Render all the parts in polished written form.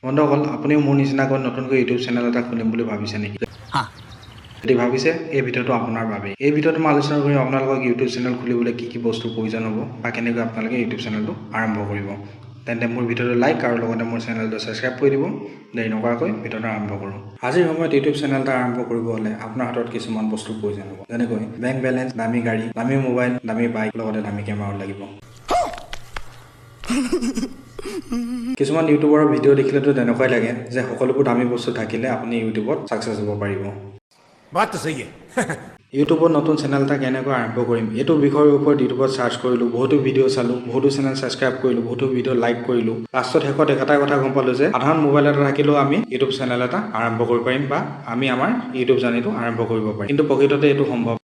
বন্ধুসকল, আপুনিও মোৰ নিচিনাকৈ নতুনকৈ ইউটিউব চেনেল এটা খুলিম বুলি ভাবিছে নেকি? যদি ভাবিছে, এই ভিডিঅ'টো আপোনাৰ বাবে। এই ভিডিঅ'টো মই আলোচনা কৰিম আপোনালোকক ইউটিউব চেনেল খুলিবলৈ কি বস্তুৰ প্ৰয়োজন হ'ব বা কেনেকৈ আপোনালোকে ইউটিউব চেনেলটো আৰম্ভ কৰিব। তেন্তে মোৰ ভিডিঅ'টো লাইক আৰু লগতে মোৰ চেনেলটো ছাবস্ক্ৰাইব কৰি দিব। দেৰি নকৰাকৈ ভিডিঅ'টো আৰম্ভ কৰোঁ। আজিৰ সময়ত ইউটিউব চেনেল এটা আৰম্ভ কৰিব হ'লে আপোনাৰ হাতত কিছুমান বস্তুৰ প্ৰয়োজন হ'ব। যেনেকৈ বেংক বেলেঞ্চ, দামী গাড়ী, দামী মোবাইল, দামী বাইক, লগতে দামী কেমেৰাও লাগিব। কিছুমান ইউটিউবাৰৰ ভিডিঅ' দেখিলেতো তেনেকুৱাই লাগে যে সকলোবোৰ দামী বস্তু থাকিলে আপুনি ইউটিউবত ছাকচেছ হ'ব পাৰিব। ইউটিউবত নতুন চেনেল এটা কেনেকৈ আৰম্ভ কৰিম এইটো বিষয়ৰ ওপৰত ইউটিউবত চাৰ্চ কৰিলোঁ, বহুতো ভিডিঅ' চালোঁ, বহুতো চেনেল ছাবস্ক্ৰাইব কৰিলোঁ, বহুতো ভিডিঅ' লাইক কৰিলোঁ। লাষ্টত শেষত এটাই কথা গম পালোঁ যে সাধাৰণ মোবাইল এটা থাকিলেও আমি ইউটিউব চেনেল এটা আৰম্ভ কৰিব পাৰিম বা আমি আমাৰ ইউটিউব জাৰ্নিটো আৰম্ভ কৰিব পাৰিম। কিন্তু প্ৰকৃততে এইটো সম্ভৱ।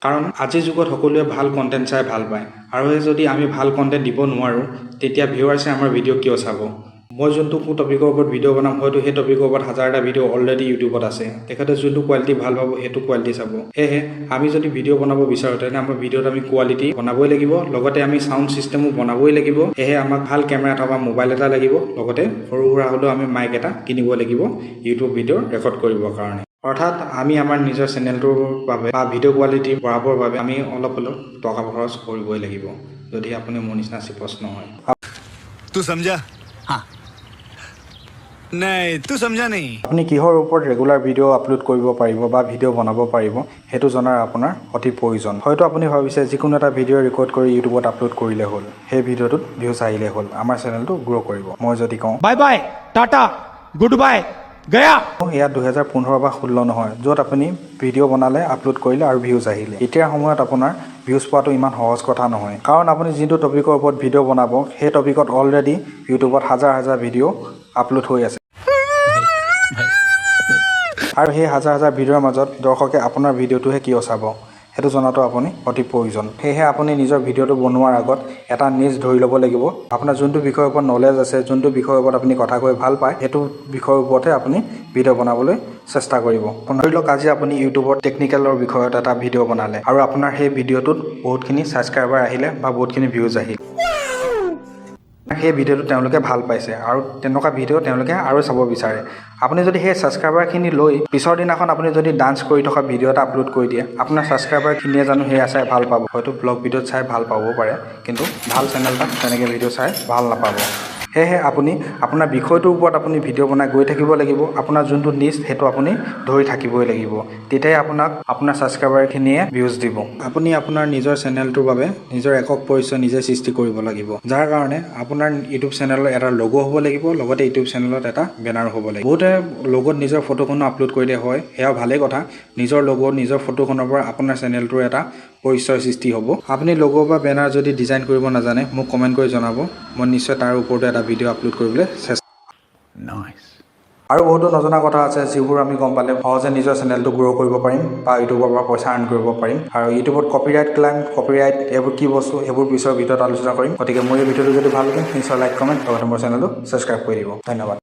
কাৰণ আজিৰ যুগত সকলোৱে ভাল কণ্টেণ্ট চাই ভাল পায়, আৰু যদি আমি ভাল কণ্টেণ্ট দিব নোৱাৰোঁ তেতিয়া ভিউৱাৰ্ছে আমাৰ ভিডিঅ' কিয় চাব? মই যোনটো টপিকৰ ওপৰত ভিডিঅ' বনাম হয়তো সেই টপিকৰ ওপৰত হাজাৰটা ভিডিঅ' অলৰেডি ইউটিউবত আছে। তেখেতে যোনটো কোৱালিটি ভাল পাব সেইটো কোৱালিটি চাব। সেয়েহে আমি যদি ভিডিঅ' বনাব বিচাৰোঁ তেনে আমাৰ ভিডিঅ'ত আমি কোৱালিটি বনাবই লাগিব, লগতে আমি চাউণ্ড ছিষ্টেমো বনাবই লাগিব। সেয়েহে আমাক ভাল কেমেৰা থকা মোবাইল এটা লাগিব, লগতে সৰু সুৰা হ'লেও আমি মাইক এটা কিনিব লাগিব ইউটিউব ভিডিঅ' ৰেকৰ্ড কৰিবৰ কাৰণে। অৰ্থাৎ আমি আমাৰ নিজৰ চেনেলটোৰ বাবে বা ভিডিঅ' কোৱালিটি বঢ়াবৰ বাবে আমি অলপ হ'লেও টকা খৰচ কৰিবই লাগিব, যদি আপুনি মোৰ নিচিনা চিপচ নহয়। তু সমঝা? নাই, তু সমঝা নেই। আপুনি কিহৰ ওপৰত ৰেগুলাৰ ভিডিঅ' আপলোড কৰিব পাৰিব বা ভিডিঅ' বনাব পাৰিব সেইটো জনাৰ আপোনাৰ অতি প্ৰয়োজন। হয়তো আপুনি ভাবিছে যিকোনো এটা ভিডিঅ' ৰেকৰ্ড কৰি ইউটিউবত আপলোড কৰিলে হ'ল, সেই ভিডিঅ'টোত ভিউজ আহিলে হ'ল, আমাৰ চেনেলটো গ্ৰ' কৰিব। মই যদি কওঁ bye bye, Tata, good bye, Gaya. ইয়াত 2015 বা 16 নহয়, য'ত আপুনি ভিডিঅ' বনালে, আপলোড কৰিলে আৰু ভিউজ আহিলে। এতিয়াৰ সময়ত আপোনাৰ ভিউজ পোৱাটো ইমান সহজ কথা নহয়, কাৰণ আপুনি যিটো টপিকৰ ওপৰত ভিডিঅ' বনাব সেই টপিকত অলৰেডি ইউটিউবত হাজাৰ হাজাৰ ভিডিঅ' আপলোড হৈ আছে। আৰু সেই হাজাৰ হাজাৰ ভিডিঅ'ৰ মাজত দৰ্শকে আপোনাৰ ভিডিঅ'টোহে কিয় চাব সেইটো জনাটো আপুনি অতি প্ৰয়োজন। সেয়েহে আপুনি নিজৰ ভিডিঅ'টো বনোৱাৰ আগত এটা নিজ ধৰি ল'ব লাগিব। আপোনাৰ যোনটো বিষয়ৰ ওপৰত নলেজ আছে, যোনটো বিষয়ৰ ওপৰত আপুনি কথা কৈ ভাল পায়, সেইটো বিষয়ৰ ওপৰতহে আপুনি ভিডিঅ' বনাবলৈ চেষ্টা কৰিব। ধৰি লওক আজি আপুনি ইউটিউবত টেকনিকেলৰ বিষয়ত এটা ভিডিঅ' বনালে আৰু আপোনাৰ সেই ভিডিঅ'টোত বহুতখিনি ছাবস্ক্ৰাইবাৰ আহিলে বা বহুতখিনি ভিউজ আহিল। সেই ভিডিঅ'টো তেওঁলোকে ভাল পাইছে আৰু তেনেকুৱা ভিডিঅ' তেওঁলোকে আৰু চাব বিচাৰে। আপুনি যদি সেই ছাবস্ক্ৰাইবাৰখিনি লৈ পিছৰ দিনাখন আপুনি যদি ডান্স কৰি থকা ভিডিঅ' এটা আপলোড কৰি দিয়ে, আপোনাৰ ছাবস্ক্ৰাইবাৰখিনিয়ে জানো সেয়া চাই ভাল পাব? হয়তো ব্লগ ভিডিঅ'ত চাই ভাল পাবও পাৰে, কিন্তু ভাল চেনেল এটাত তেনেকৈ ভিডিঅ' চাই ভাল নাপাব। সেয়েহে আপুনি আপোনাৰ বিষয়টোৰ ওপৰত আপুনি ভিডিঅ' বনাই গৈ থাকিব লাগিব। আপোনাৰ যোনটো নিজ সেইটো আপুনি ধৰি থাকিবই লাগিব, তেতিয়াই আপোনাক আপোনাৰ ছাবস্ক্ৰাইবাৰখিনিয়ে ভিউজ দিব। আপুনি আপোনাৰ নিজৰ চেনেলটোৰ বাবে নিজৰ একক পৰিচয় নিজে সৃষ্টি কৰিব লাগিব, যাৰ কাৰণে আপোনাৰ ইউটিউব চেনেলৰ এটা লগো হ'ব লাগিব, লগতে ইউটিউব চেনেলত এটা বেনাৰো হ'ব লাগিব। বহুতে লগত নিজৰ ফটোখনো আপলোড কৰি দিয়া হয়, সেয়াও ভালেই কথা। নিজৰ লগত নিজৰ ফটোখনৰ পৰা আপোনাৰ চেনেলটোৰ এটা পৰিচয় সৃষ্টি হ'ব। আপুনি লগো বা বেনাৰ যদি ডিজাইন কৰিব নাজানে মোক কমেণ্ট কৰি জনাব, মই নিশ্চয় তাৰ ওপৰতো এটা ভিডিঅ' আপলোড কৰিবলৈ চেষ্টা কৰিম। আৰু বহুতো নজনা কথা আছে যিবোৰ আমি গম পালে সহজে নিজৰ চেনেলটো গ্ৰ' কৰিব পাৰিম বা ইউটিউবৰ পৰা পইচা আৰ্ণ কৰিব পাৰিম। আৰু ইউটিউবত কপিৰাইট ক্লাইম, কপিৰাইট এইবোৰ কি বস্তু সেইবোৰ পিছৰ ভিডিঅ'ত আলোচনা কৰিম। গতিকে মোৰ এই ভিডিঅ'টো যদি ভাল লাগে নিশ্চয় লাইক, কমেণ্ট, লগতে মোৰ চেনেলটো ছাবস্ক্ৰাইব কৰি দিব। ধন্যবাদ।